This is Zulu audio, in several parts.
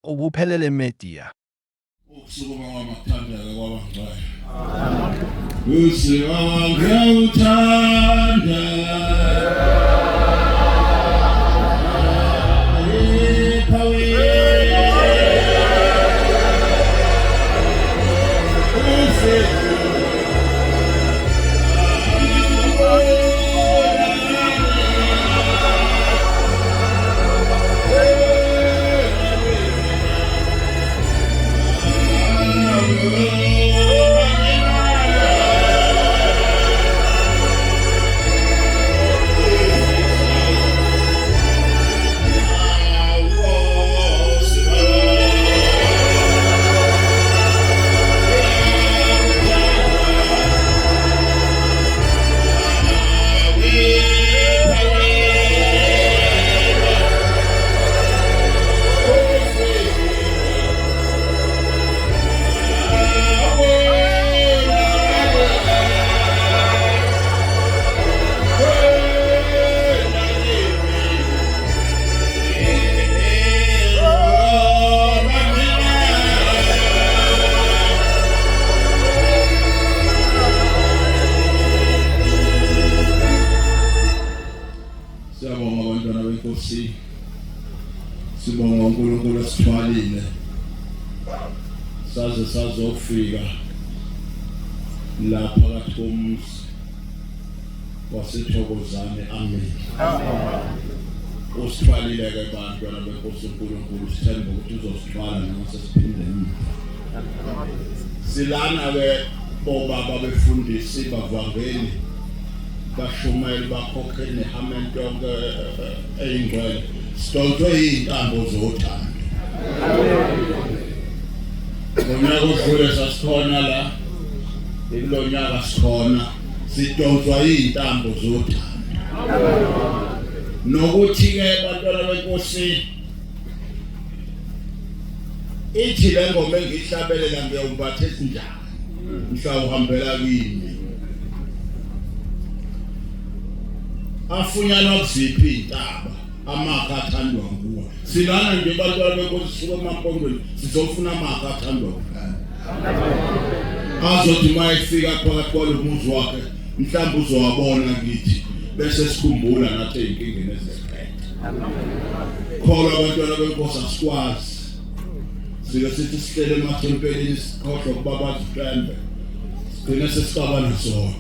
ubuphelele media. Ukusukuma kwamathandeka kwabangcwele. Usiwa ngiyawuthanda. Sibonga uNkulunkulu esithwalile saze sazofika lapha phakathi komuzi waseThokozane. Amen. Usithwalile ke bantwana beNkosi uNkulunkulu, sithemba ukuthi uzosithwala noma sesiphinde emva. Silana ke bobaba befundisi bavangeli bashumayeli bakhokheli nehamento yonke eyingcwele sidonswe iy'ntambo zothando. Ngonyaka odlule sasikhona la, kulo nyaka sikhona sidonswa iy'ntambo zothando. Nokuthi-ke bantwana beNkosi, ithi le ngoma engiyihlabelela ngiyawumbatha esinjani mhla uhambela kimi. Afunyanwa kuziphi iy'ntaba amakha athandwa nguwe. Silana nje bantwana beNkosi sisuka emampondweni sizofuna amakha athandwa kuqala. Azothi uma efika phakathi kwalo muzi wakhe mhlawumbe uzowabona kithi bese sikhumbula nathi ey'nkingeni ezeqede. Kholwa bantwana beNkosi asikwazi. Sike sithi sihlele emathempelini sikhohlwa ukubabaza uPhembe. Sigcine sesicabana sodwa.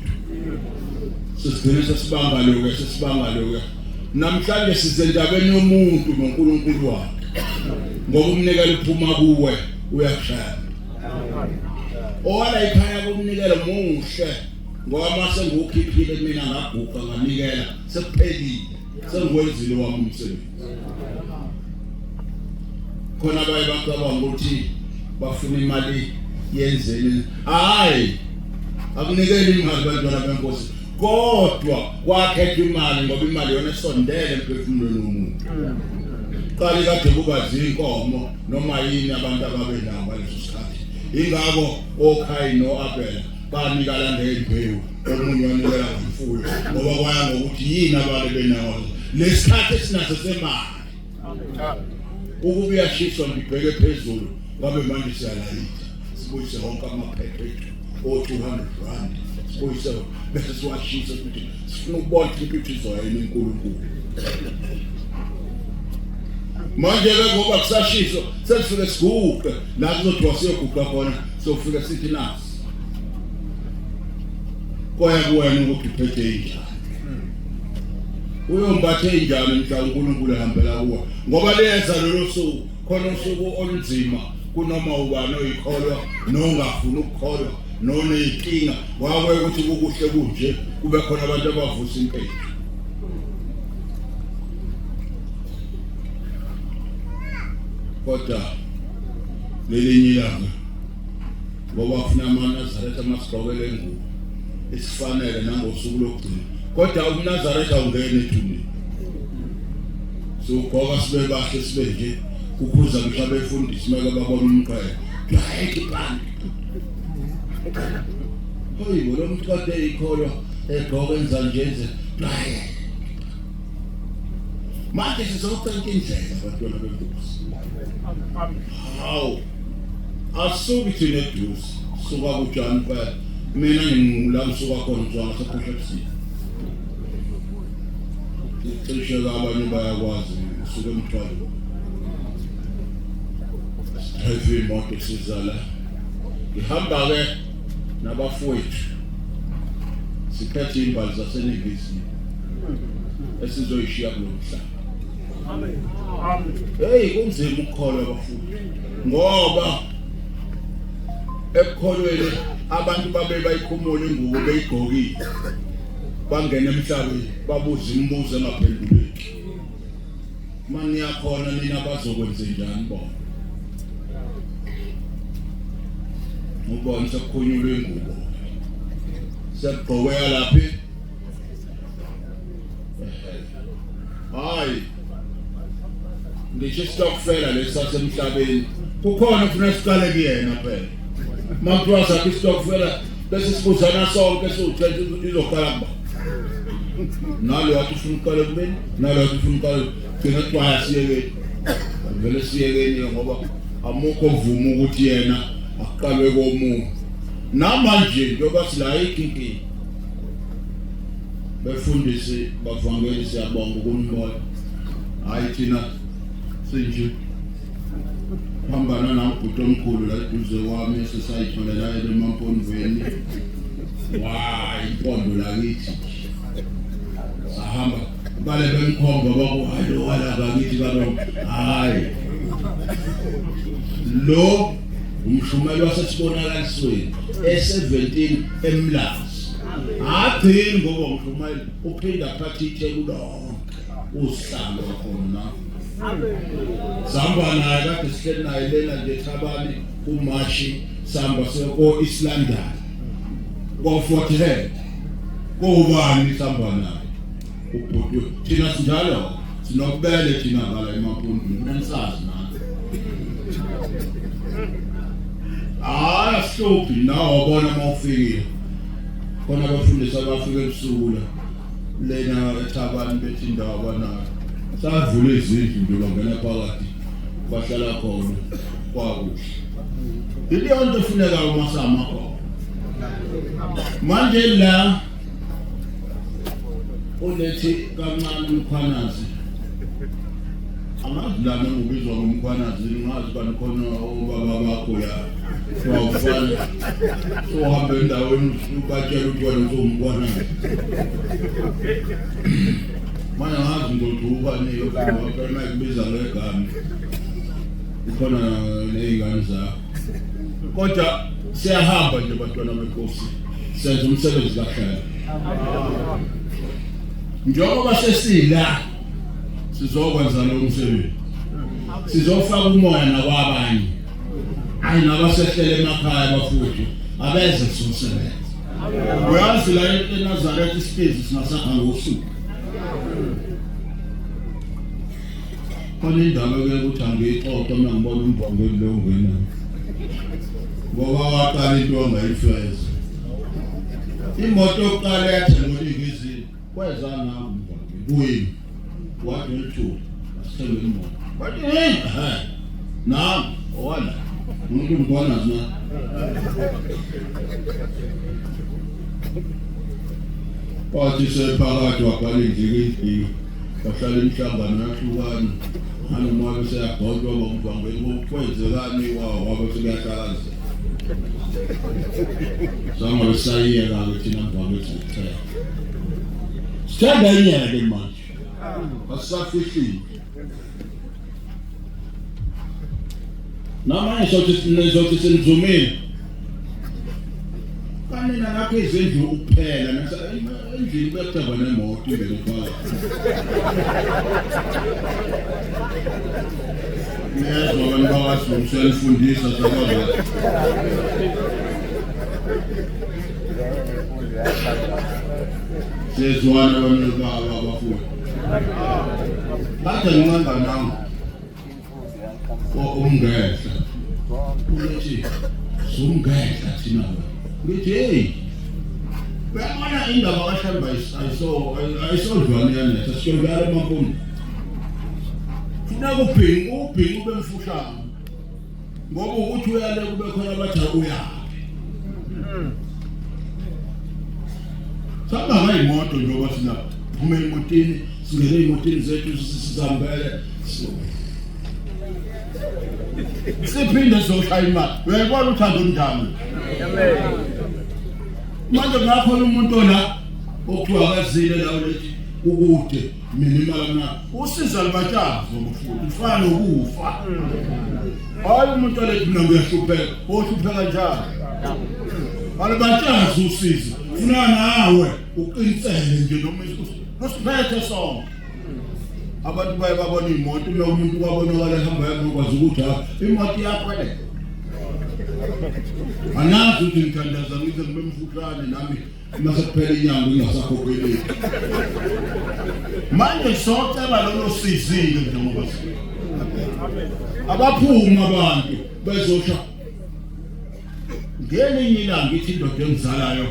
Sigcine sesibangalo-ke. Namhlanje size endabeni yomuntu noNkulunkulu wakhe. Ngoba umnikelo uphuma kuwe uyakushaya. Owala ikhaya kumnikelo muhle. Ngoba mase ngukhiphile mina ngaguqa nganikela sekuphelile. Sengiwenzile wami umsebenzi. Khona baye bacabanga ukuthi bafuna imali yenzeni. Hayi. Akunikeli imali bantwana beNkosi. Kodwa wakhetha imali ngoba imali yona esondele emphefumulweni womuntu. Qali kade kuba zinkomo noma yini abantu ababenayo ngaleso sikhathi. Ingakho oKhayi noAbela banikala ngembewu, omunye wanikela ngemfuyo ngoba kwaya ngokuthi yini abantu benayo. Lesikhathi esinaso semali. Ukubuya shiswa ngibheke phezulu ngabe manje siyalayitha. Sibuyise wonke amaphepha ethu o200 rand. Sibuyise bese siwashisa ukuthi sifuna ukubona ukuthi izoyena uNkulunkulu. Manje ke ngoba kusashiso sesifike siguqe la kuzothiwa siyoguqa khona sofika sithi nasi. Koya kuwena ukuthi uphethe injani. Uyombathe injani mhla uNkulunkulu ehambela kuwe. Ngoba leza lelo suku khona usuku olunzima kunoma ubani oyikholwa nongafuni ukukholwa noneyinkinga. Wawe ukuthi kukuhle kunje kube khona abantu abavusa impela. Kodwa lelinye ilanga ngoba ufuna amaNazaretha amasigqokele ngubo esifanele nangosuku lokugcina. Kodwa uMnazaretha ungene ethuneni. Sogqoka sibe bahle sibe nje ukhuza ngisho abefundisi maka babona umqhele. Hayi kipani. Hoyi lo muntu kade ikholwa egqoka enzanjeze. manje sizocela indlela abantwana benkosi. Hawu asuki thina eduze suka kuJohn phela mina ngingula ngisuka khona njalo seProfecy cishe abanye bayakwazi usuke emthwalo heavy imoto sizala ngihamba ke nabafowethu siphethe imbali zaseNingizimu esizoyishiya kulo mhlaba. Amen. Hey kunzima ukukholwa abafundi ngoba ekukholweni abantu babe bayikhumula ingubo beyigqokile bangena emhlabeni babuza imibuzo engaphenduleki. Manje yakhona nina bazokwenza njani bona? Ubona sekukhunyulwe ingubo. Sekugqokweka laphi? Hayi. Ngisho stokfela lesasemhlabeni. Kukhona ufuna siqale kuyena phela. Manje sakhe stokfela bese sibuzana sonke sokuthi izoqala kuba. Nalo wathi ufuna uqala kubeni, nalo wathi ufuna uqala thina kwaya siyeke. Vele siyekeni ngoba amukho mvumo ukuthi yena aqalwe komuntu. Namanje njengoba sila ikinki befundisi bavangeli siyabonga ukunibona. Hayi thina sinje hambana nambuto omkhulu la eduze wami esesayitholela eMampondweni. Impondo lakithi sahamba bale bemkhomba bakuhalo wala bakithi baba hayi lo umshumeli wasesibonakalisweni e17 eMlazi aphili ngoba umshumeli uphinda phathi ithelu lonke usihlalo khona. Samba naye kade sihleli naye lena nje Thabani uMashi samba seko East London ko Fort Head kubani samba naye ubhuti thina sinjalo sinokubele thina ngala eMampondweni nensazi nathi stupid nawo wabona mawufikile khona abafundisi abafike ebusuku lena eThabani bethi indawo banayo savula izindlu nje bangena phakathi bahlala khona kwakuhle. Ile nto efuneka umasama khona manje la ulethi kancane umkhwanazi amazi lana ngubizwa ngomkhwanazi ngazi bani khona ubaba bakho ya wawufana uhambe endaweni ubatshela ukuthi wena usumkhwanazi manje ngazi ngoduka niyo kodwa kubiza ngegama ukhona nezingane zakho kodwa siyahamba nje bantwana benkosi senza umsebenzi kahle. Njengoba sesila sizokwenza lo msebenzi sizofaka umoya nakwabanye ayi nabasehlele emakhaya bafuthi abeze sizosebenza. Uyazi la eNazaretha isiphizi singasakha ngosuku khona indaba ke ukuthi angixoxe mina ngibona umbongeli lo ngena ngoba waqala into ongayifeza imoto yokuqala yathenga uLingizini kweza nami kuyini wadwethu asithenge imoto bathi nami owala umuntu ngibona zina wathi sephakathi wabhala indikindiki bahlala imihlangano yahlukana hanoma beseyabhodwa bomvangeli kwenzekani wabe sekuyahlakaza sama besayiyeka ke thina mvangeli sikhaya sithanda inyaka manje asafihli namanye sothi sinizumile kanina nakho izindlu ukuphela nasa endlini bekuthaba nemoto imbele phakathi niyazwa abantu bakaSizulu ifundisa sakwazi sezwana abantu babafundi bathi ngihamba nawo umngehla uthi sumngehla thina ngithi hey bayabona indaba kaShamba ayisodlwana yana sasiyongala eMampondweni nakubhinqa ube mfushane ngoba ukuthi uyale kube khona abathi uyaphi saba ngayimoto njengoba sina phuma emotini singene emotini zethu sizambele siphinde soshaya imali uyayibona uthando njani manje ngakhona umuntu la okuthiwa akazile lawo lethi ukude mina imali mina usiza libatshazo ngokufuthi ufana nokufa hayi umuntu lethi mina ngiyahlupheka ohlupheka njalo alibatshazo usiza funa nawe uqinisele nje noma usiphethe sonke abantu baye babona imoto lo umuntu kwabonakala ehamba yakwazi ukuthi imoto yakho le anazi ukuthi ngithandaza ngize ngibe mfushane nami mase kuphela inyanga ngingasakhokheli manje socela lolo sizile njengoba abaphuma abantu bezosha ngelinye ilanga ithi indoda engizalayo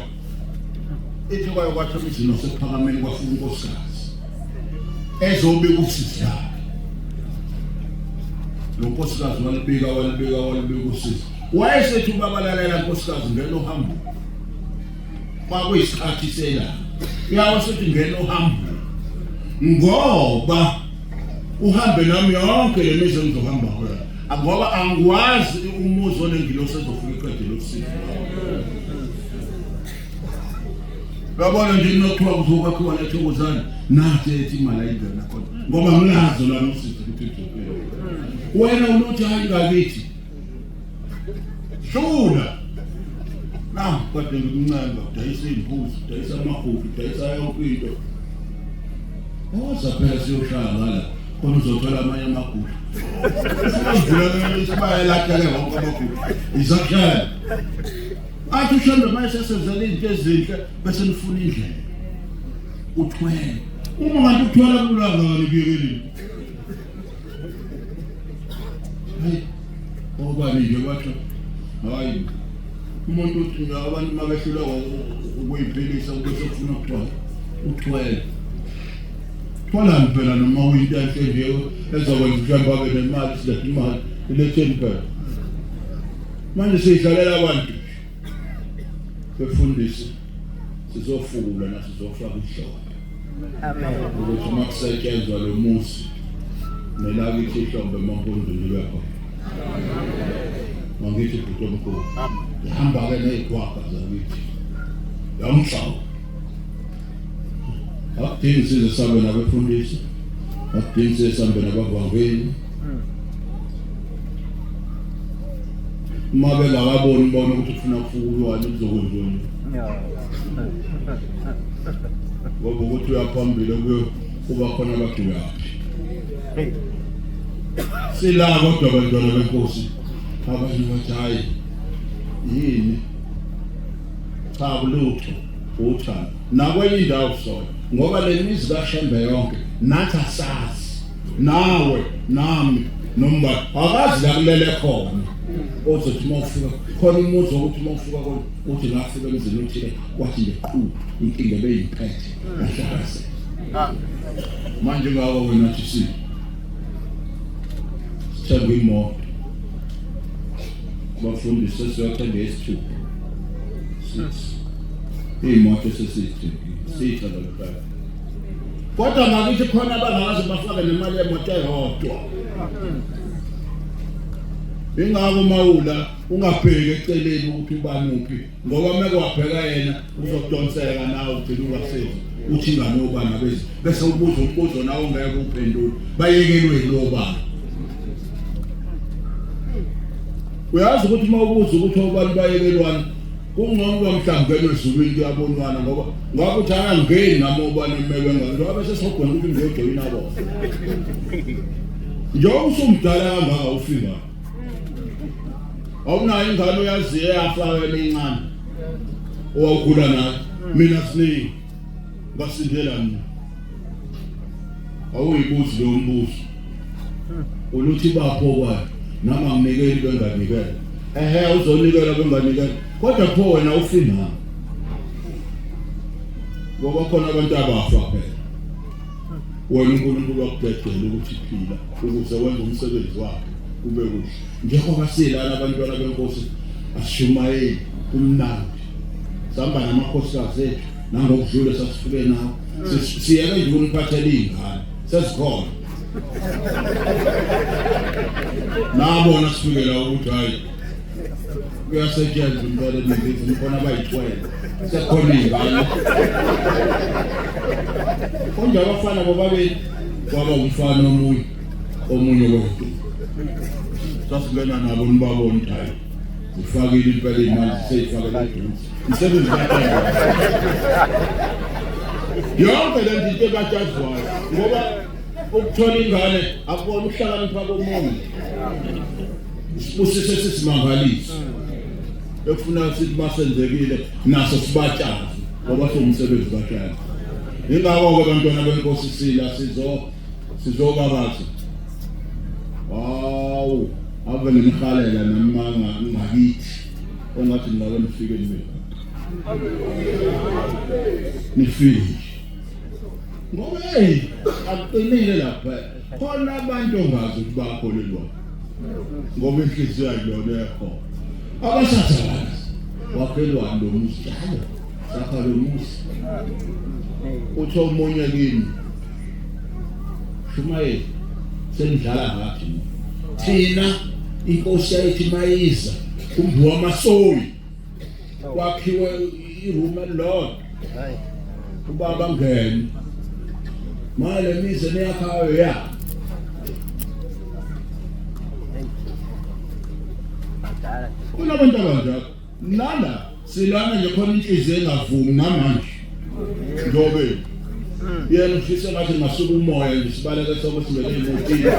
ithi kwathi izino sephakameni kwafuna unkosikazi ezobe usizi lakhe lo nkosikazi walibika usizi wayesethi ubabalalela nkosikazi ngelo hambo kwakuyisikhathi selanga yawo sethi ngelo hambo ngoba uhambe nami yonke le mizo ngizohamba kuyo ngoba angikwazi umuzi onengilosi ezofika iqede lokusiza babona nje nokuthiwa kuzokwakhiwa lethokozana nathi ethi imali ayingena khona ngoba ngilazo la nosisi ukuthi kuzophela wena unothi hayi ngakithi shula na kodwa ngikuncanga udayisa imbuzi udayisa amahudu udayisa yonke into ozaphela siyoshaya ngala khona uzothola amanye amagudu sibayelahlele wonke amagudu izakhela athi ushambe manje sesenzele izinto ezinhle bese nifuna indlela uthwele uma ngathi uthwala kulanga nganibiyekeli hayi ngoba nje batho hayi umuntu uthi abantu mabehlula ukuyiphilisa bese ufuna ukuthwala uthwele thwala impela noma uyinto enhle nje ezokwenza mhlawumbe babe nemali silethe imali iletheni phela manje sihlalela abantu befundise sizofula nasizofaka ihloko amen ukuthi makusetshenzwa lo musi nelakithi ihlombe eMampondweni lapho mangithi ukuthi omkhulu ihamba ke nezikwakha zakithi yamhlawo akudingi size sabe nabefundisi akudingi size sabe nabavangeli mabe ngababoni bona ukuthi ufuna ukufukulwana kuzokwenziwa ngoba ukuthi uyaphambile kuba khona abaduyaphi sila kodwa abantwana benkosi abantu bathi hayi yini cha kulutho uthanda nakwenye indawo sona ngoba le mizi kaShembe yonke nathi asazi nawe nami nomba akazi la kulele khona ozothi mawufika khona umuzi ukuthi mawufika khona uthi ngafika emzini uthi kwathi nje qhu inkinga beyiphethe ngahlakaze manje ngawo wena thithi sithenge imoto bafundise siyathenge S2 imoto sesithi sithatha lokho kodwa ngakithi khona abangakaze bafake nemali yemoto eyodwa ingako mawula ungabheki eceleni ukuthi ubani uphi ngoba mekwabheka yena uzodonseka nawe uthi ungasezi uthi ngane ubani abezi bese ubuza umbuzo nawe ungeke uphendule bayekelwe lobani uyazi ukuthi mawubuza ukuthi ubani bayekelwana kungcono mhlawumbe ezulwini kuyabonwana ngoba ngakuthi angangeni nami ubani emewe ngoba bese sogona ukuthi ngiyojoyina bona njengoba usumdala kangaka ufika awunayo ingane uyaziyo yafa encane owawukhula nayo mina siningi basindela mina awuyibuzi lo mbuzo uluthi bapho kwayo nama nginikeli benganikela uzonikela benganikela kodwa pho wena ufina ngoba khona abantu abafa phela wena uNkulunkulu wakudedela ukuthi phila ukuze wenze umsebenzi wakhe ube kuhle njengoba silana abantwana benkosi asishumayeli kumnandi sihamba namakhosikazi ethu nangokudlula sasifike nawo siyeke nje ukuniphathela ingane sesikhona nabona sifikela ukuthi hayi kuyasetshenzwa impela lezithi khona abayithwele sekhona ingane konje abafana bobabili kwaba umfana omunye wethu sasingena nabo nibabona hayi ufakile impela imali seyifakela eduze isebenzi kakhulu yonke le zinto ebatshazwayo ngoba ukuthola ingane akubona uhlakanipha komuntu usise sesimangalisa ekufuna sithi basenzekile naso sibatshaze ngoba somsebenzi kakhulu ingakho ke abantwana benkosi sila sizobabaza wow ave nemikhalela namanga ngakithi ongathi ngabe nifike nifike ngoba akuqinile lapha khona abantu ongazi ukuthi bakholelwa ngoba inhliziyo yakho yakho abasathabaza wakhelwa lo musijalo sakha lo musi utho umunye kimi shumaye sendlala ngathi thina inkosi yayithi mayiza kumbuwa amasoli kwakhiwe iroom elilodwa ubaba ngene manje mize neyakhayo ya kunabantu abanjalo nala silana nje khona inhliziyo engavumi namanje ngobe yena ufisa ngathi masuku umoya nje sibaleke sonke singene emotini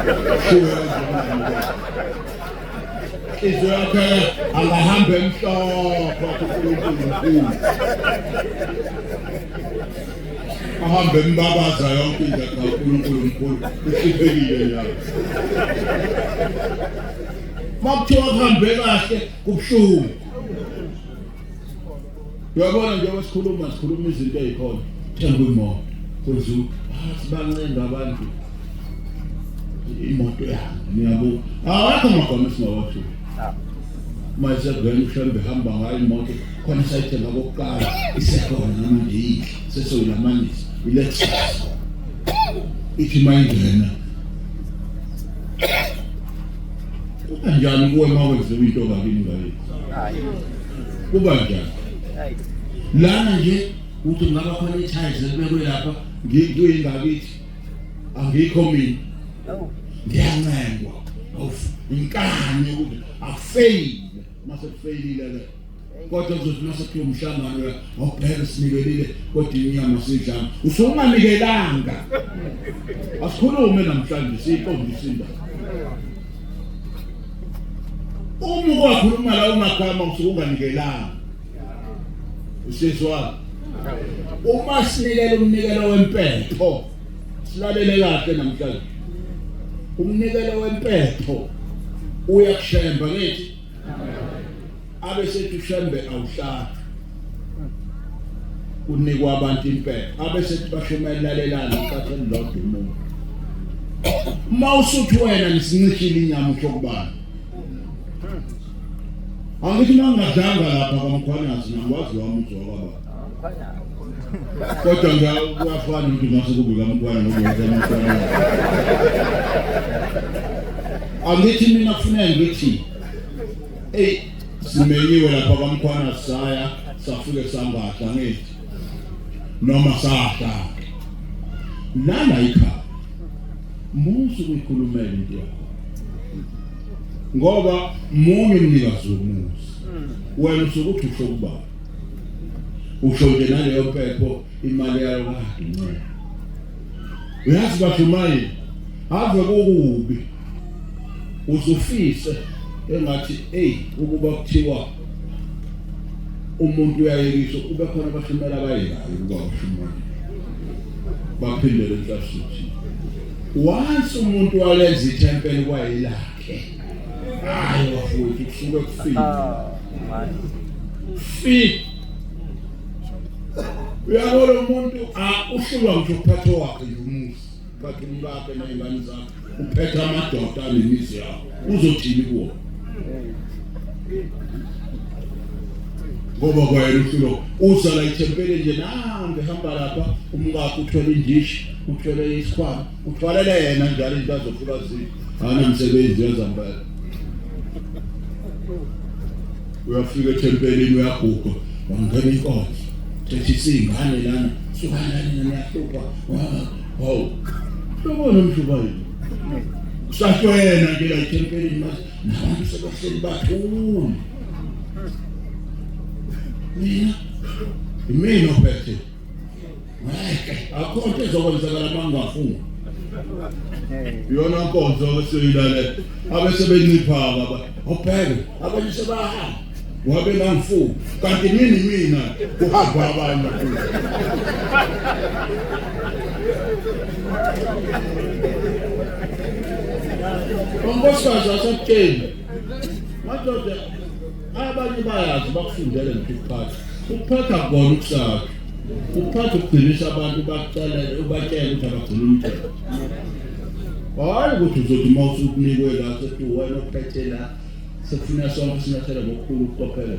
izwakhe angahamba emhlophe uNkulunkulu ahambe embabaza yonke into kaNkulunkulu isibekile yayo makuthiwa kuhambe kahle kubuhlungu uyabona nje wesikhuluma izinto ezikhona thenga imoto kuzu sibancenga abantu imoto yami ngiyabuka awakho amagama singawathi manje ngene uhambe hamba ngayo imoto khona sayithenga kokuqala isekhona manje sesoyilamanisa Lexus ithi mayingena kanjani kuwe mawenze into ngakini ngayo kuba njani lana nje uthi ngaba khona ithize ebekwe lapha ngikuyingakithi angikho mina ngiyancengwa inkani ukuthi afeyile mase kufeyile le kodwa uzothi mase kuyo umhlangano awubheke sinikelile kodwa inyama sidlanga usunganikelanga asikhulume namhlanje siqondisa indaba uma kwakhuluma la umagama usukunganikelanga usizwa uma sinikele umnikelo wempepho silalele kahle namhlanje umnikelo wempepho uyakushemba ngithi abe sethi ushembe awuhlala unikwa abantu impepho abe sethi bashumayelelana ukathe lodwa umuntu mawusuthi wena nisincishile inyama ukubana angithi mangadlanga lapha kwaMkhwanazi ngikwazi wami ukuthi wakaba kodwa ngiyafana ukuthi ngase kube kaMkhwana ngokwenza amakhwana angithi mina kufanele ngithi simenyiwe lapha kwaMkhwana saya safike sangahla ngithi noma sahla lana ikhaya musu kuyikhulumela into yakho ngoba munye umnikazi womuzi wena usukuthi ushokuba usho nje naleyo mpepho imali yayo kahle uyazi bathumaye ave kokubi uzofise engathi ukuba kuthiwa umuntu uyayekisho kube khona abashumela abayelayo ukuba ushumela baphindele enhlasuthi once umuntu walenza ithempeli kwayilakhe hayi wafowethu kusuke kufike uyabona umuntu uhlulwa nje ukuphatha wakhe umuzi uphathe umkakhe nezingane zakho uphethe amadoda nemizi yakho uzothini kuwo ngoba kwayena uhlelo uzala ithempeli nje nange hamba lapha umkakhe uthola indishi uthole isikhwama uthwalele yena njalo into azofika zini hana umsebenzi yenza mbele uyafika ethempelini uyaguga wangena inkonzo thethi singane lana sukana niyahlupha wow sobona umshubayini usashwena nje la ethempelini manje nabantu sebahleli bathula mina ophethe akho into ezokwenzakala mangafunga yona inkonzo beseyilale abesebenciphaka obheke abanye sebahamba wabe nangifuna kanti mina kuhamba abanye Ngonkosikazi asakutshela madoda abanye bayazi bakufundele ngikuphatha ukuphatha kona ukusakha ukuphatha ukugcinisa abantu bakucelele ubatshela ukuthi abagcina umthetho hayi ukuthi uzothi mawusukunikwe la sethi wena ophethe la sekufuna sonke sinyathela ngokukhulu ukuqophela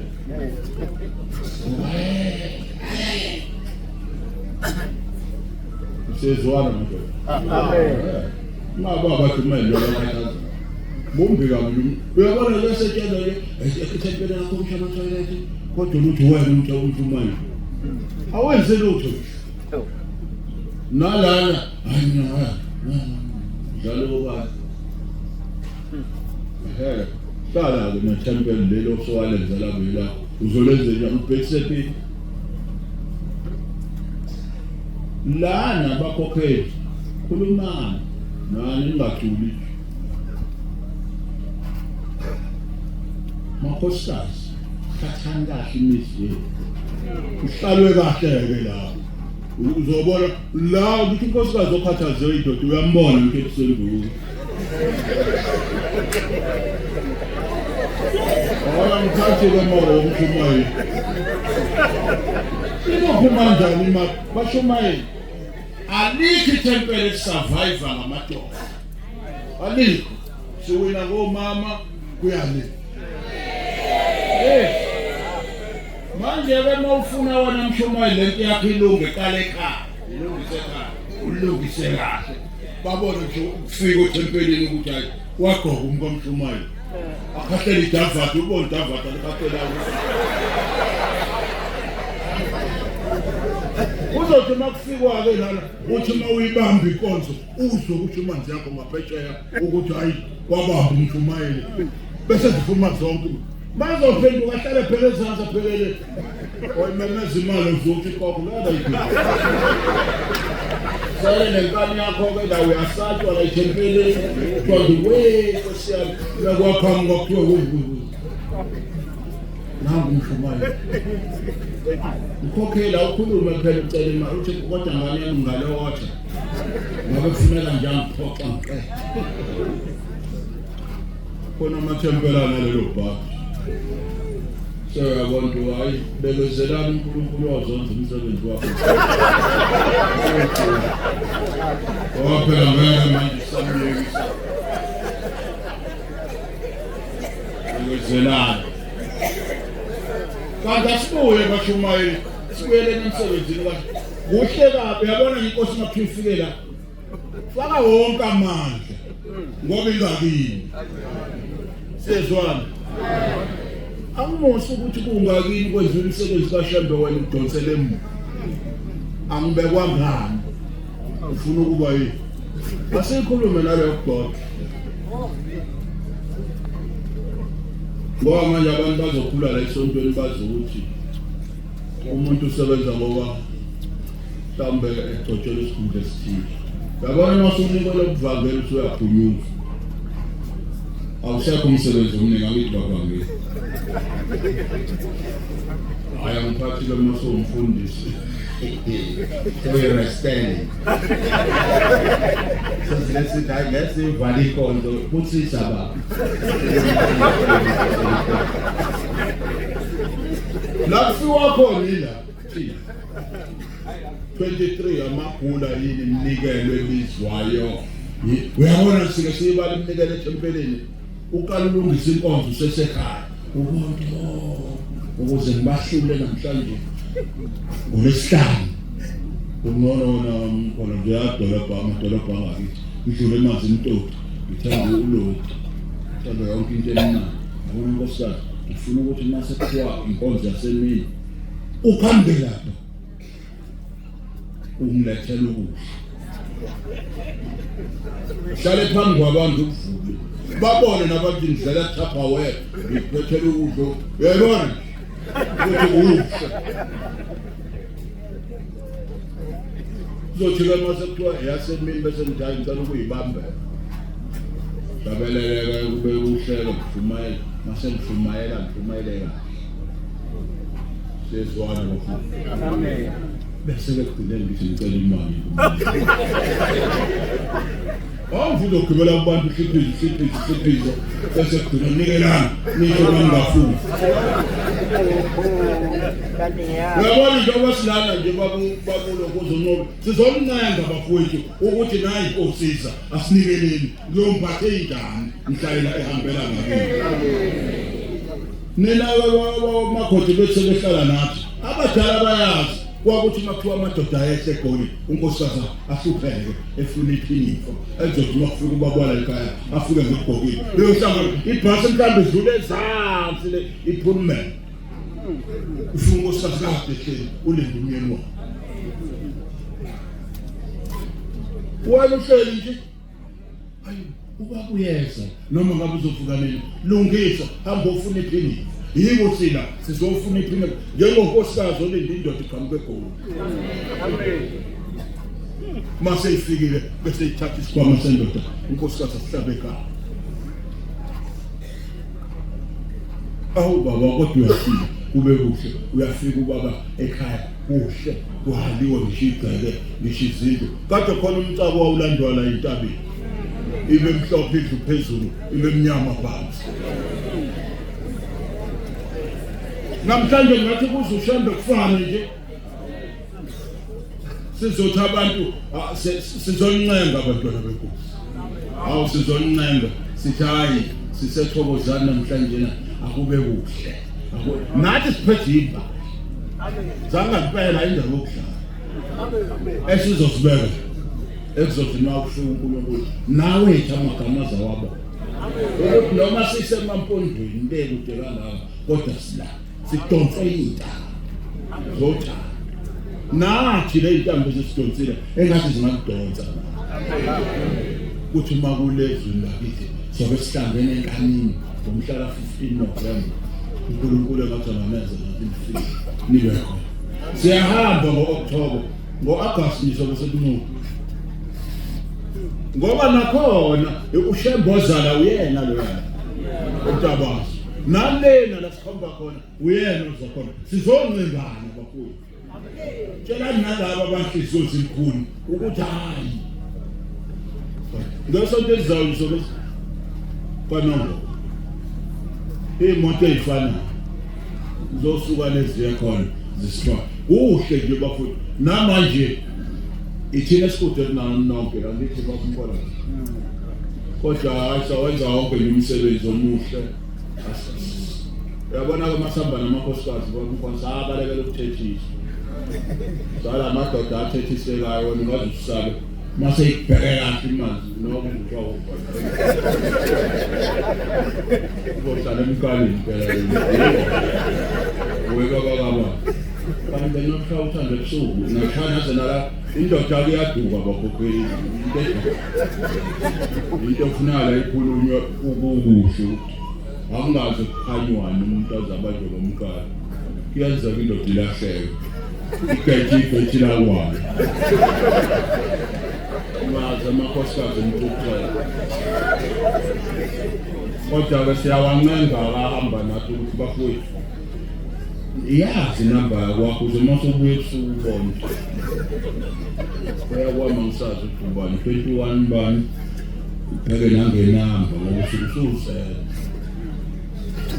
sezwana manje amen maba bathumela lo bakathaza bombi kabi uyabona lesetshela le ethempela lakho umshana toilet kodwa uthi wena umuntu umfumayo awenze lutho nalana hayi njalo ngoba sala ke nethempeli lelo sowalenza la bila uzolenza nje ubhekisephi lana bakhokheli khulumana nani ningathuli makhosikazi khathani kahle imizi yethu uhlalwe kahle ke la uzobona la ukuthi inkosikazi okhathazwe idoda uyambona into ebusenduku Ora mthathe ke moro umshumayi inophuma njani ma bashumayi alikho ithempeli survive ngamadoda alikho siwina ngomama kuyani manje ke mawufuna wona mshumayi lento yakho ilunge qala ekhaya ilungise ekhaya ulungise kahle babone nje ukufika ethempelini ukuthi hayi wagqoka umkomshumayi akhahlele idavatha ubone idavatha likhaphela uzothi makufikwa ke lana uthi mawuyibamba inkonzo uzwe ukuthi umanzi yakho ngaphetsheya ukuthi hayi kwabamba umshumayeli bese zifuma zonke bazophenduka hlale phela ezansi aphelele oyimemeza imali uzothi kokho ngaba yini sale nenkani yakho ke la uyasatshwa la ithempelini kodwa we kosiyami lakwaphambi kwakuthiwa kuvuvu nangu umshumayeli ukhokhela ukhulume phela ucela imali uthi kodwa ngane yami ngalotha ngabe kufuneka njani uphoxa ngqe khona amathempelana lelo bhaki abantu hayi bebezelana uNkulunkulu wazonke umsebenzi wakhe waphela ngeke manje samyekisa bebezelana kanti asibuye bashumayeli sibuyele emsebenzini kahle kuhle kabi yabona inkosi maphifike la faka wonke amandla ngoba ingakini sezwana angimosi ukuthi kungakini kwenza umsebenzi kaShembe wena udonsele emuva angibekwa ngani ufuna ukuba yini asikhulume nalo kudoda ngoba manje abantu bazokhula la esontweni bazokuthi umuntu usebenza ngoba mhlambe egcotshela isikhundla esithile yabona masunikwe lokuvakela ukuthi uyaphunyuka awushaka umsebenzi omningi angithi babangile I am practically also umfundisi understanding so let's say valley kondo putsi saba la kufiwa khona ila 23 amagula yini mnikelo ebizwayo. Uyabona sike sibala imnikelo ethempelini. Uqala ulungisa inkonzo usesekhaya. Ubonke ukuze ngibahlule namhlanje. Ngolesihlanu. Ungono khona nje adolobha amadolobha ngakithi. Ngidlule emanzi imtoti. Ngithanda uloku. Ngithanda yonke into emnandi. Yabona nkosikazi, ngifuna ukuthi mase kuthiwa inkonzo yasemini ukhambe lapha. Umlethela ukudla. Hlale phambi kwabantu ukuvule. Babone nabantu indlela Tupperware ngiphethe ukudla. Uyabona? Ukuthi ukudla. Uzothi mase kuthiwa yasemini bese ngidala ngicela ukuyibamba. Dabeleleka kube uhlelo ngifumile, mase ngifumayela. Sezwana bafuna. Amen. Bese bekugcina ngithi ngicela imali. Awuvudo ukugibela abantu isiphizo bese kugcina nikelana nisho bangafuni. Uyabona into abasilana nje babulo kuzonoba sizomncenga bafowethu ukuthi nayi inkosisa asinikeleni lomphathe indani mhlayela ehambela ngakini. Nina makhoti bethu behlala nathi abadala bayazi kwakuthi makuthiwa amadoda ayesegoli unkosikazi ahlupheke efuna iphinifa ezothi makufika ubabala ekhaya afike ngegqokile leyohlangana ibhasi mhlambe idlule ezansi le iphulumene ufuna unkosikazi kade hleli ulinde umyeni wakhe wena uhleli nje hayi ubaba uyeza noma ngabe uzovuka nini lungisa hamba ufuna iphinifa. Yebo sina sizofuna iphinifa njengonkosikazi olinde indoda iqhamuke kwegoli. Amen. Mase ifikile bese ithatha isikhwama sendoda unkosikazi asihlabe ekhaya. Awu baba kodwa uyafika kube kuhle uyafika ubaba ekhaya kuhle kuhaliwe ngishigcele ngishizinto kade khona umcabo wawulandwa la intabeni ibe mhlophe indlu phezulu ibe mnyama phansi. Namhlanje ngathi kuze ushambe kufane nje sizothi abantu sizoncenga abantwana benkosi. Awu sizoncenga sithi hayi sisethokozana namhlanje na akube kuhle. Nathi siphethe imba. Amen. Zanga impela indawo yokuhlala. Amen. Esizosibeka ekuzothi mawufika uNkulunkulu nawe ethi amagama zawabo. Amen. Ukuthi noma sisemampondweni bekude kangaka kodwa sila sidonse intaba. Zotha. Nathi le intambo esidonsile engathi zingakudonsa. Kuthi makulezwi lakithi sobe sihlangene enkanini ngomhla ka 15 November. uNkulunkulu engathanganaza nathi nibe khona. Siyahamba ngo-October, ngo-August nisobe sekunuka. Ngoba nakhona uShembozala uyena loyana. uTabaso. Nalena la sikhomba khona uyena uzakhona. Sizoncengana bafowethu. Tshela nalabo abanhliziyo ezinkulu ukuthi hayi. Ngesonto elizayo nisobe kwaNongoma. Imoto eyifana zosuka leziya khona zisitwa uhle nje bafowethu namanje ithina sikude nonke angithi bakumbona kodwa ayisawenza wonke umsebenzi omuhle yabona ke masamba namakhosikazi bakumfanisa abalekela ukuthethisa sala madoda athethisekayo ningazi usabe mase ibhekela kahle imali noma kuthiwa ubona ubona emkhaleni phela weka baba kanti nokuthanda ebusuku nakhana senala indoda kuyaduka bakhokheli into ofunala ikhulunywa ukukusho angaze kukhanywane umuntu azabanjwe ngomkhala kuyenza indoda ilahleke igethi lakwayo maze amakhosikazi umthuthulela kodwa siyawancenga ahamba nathi ukuthi bafowethu yazi inamba yakho uze masobuye ebusuku ubone uyakwama ngisazi ubani 21 bani upheke nangenamba ngoba usususe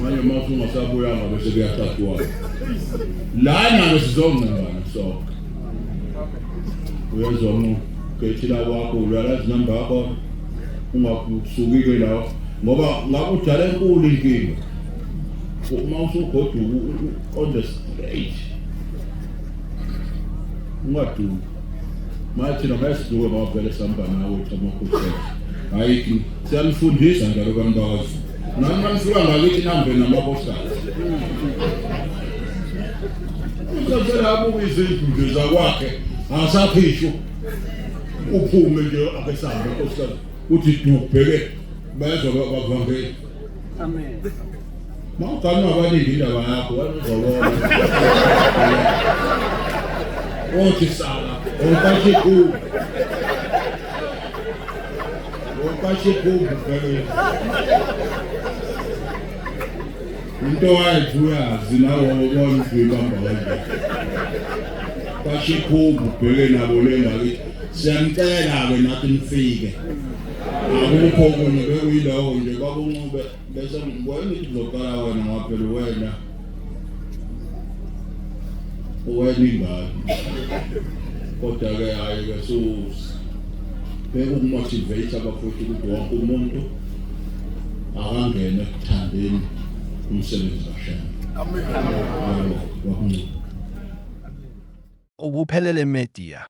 manje mase ungasabuyanga bese kuyathathwa lana besizongcengana sonke uyezwa ngethila kwakho uyalazi number yakho ungakusukile lawo ngoba ngabe udala enkulu inkinga uma usugoduka on the straight ungadu mathi nabasiduke bavele samba nawe uThamakhuthe hayi siyalifundisa njalo kaMbakazi nami ngifika ngakithi nambe namakhosikazi uzovela abuke izinto nje zakwakhe asaphisho uphume nje akesamba nkosikazi uthi dubheke bayezwa bavangela amen mawukanwa abaningi indaba yakho wazobona othi sala okashikhulu phela into wayevuyazi nawo wona ubamba wena kashikhulu bheke nabo lengakithi siyamcela ke nathi nifike akukho kunye bekuyilawo nje babuncube bese ngibona ukuthi uzoqala wena ngaphela wena ingane kodwa ke hayi ke bekumotivate abafowethu ukuthi wonke umuntu akangene ekuthandeni umsebenzi kaShembe. Amen. Ubuphelele Media.